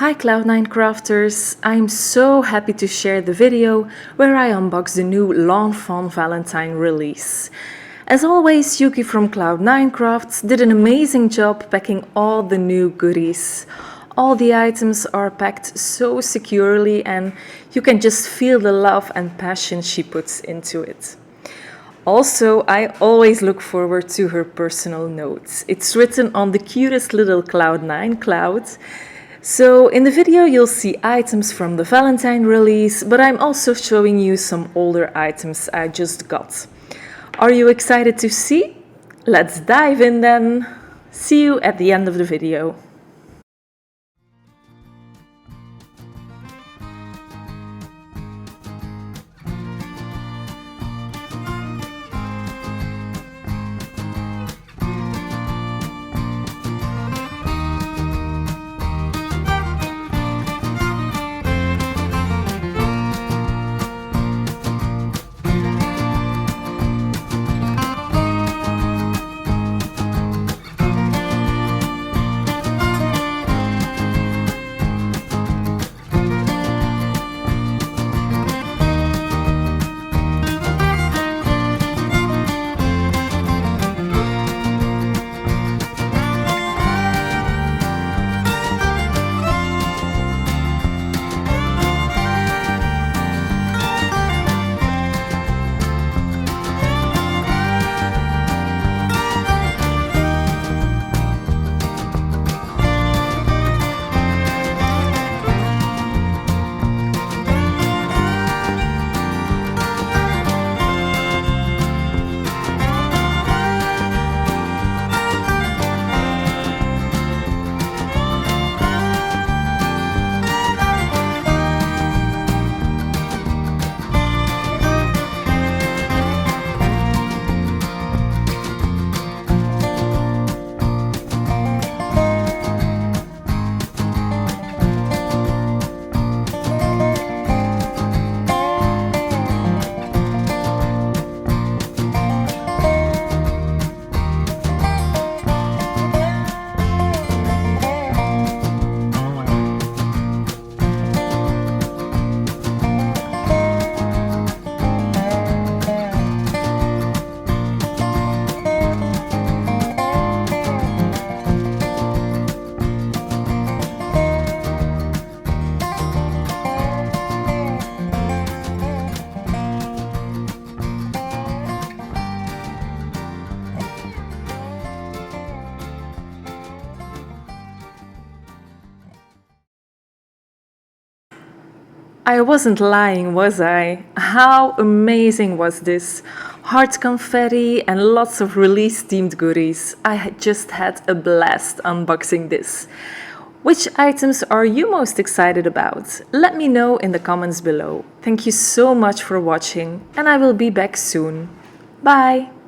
Hi Cloud9 crafters, I'm so happy to share the video where I unbox the new Lawn Fawn Valentine release. As always, Yuki from Cloud9 Crafts did an amazing job packing all the new goodies. All the items are packed so securely and you can just feel the love and passion she puts into it. Also, I always look forward to her personal notes. It's written on the cutest little Cloud9 cloud. So in the video you'll see items from the Valentine release, but I'm also showing you some older items I just got. Are you excited to see? Let's dive in then! See you at the end of the video. I wasn't lying, was I? How amazing was this? Heart confetti and lots of release-themed goodies. I just had a blast unboxing this. Which items are you most excited about? Let me know in the comments below. Thank you so much for watching, and I will be back soon. Bye!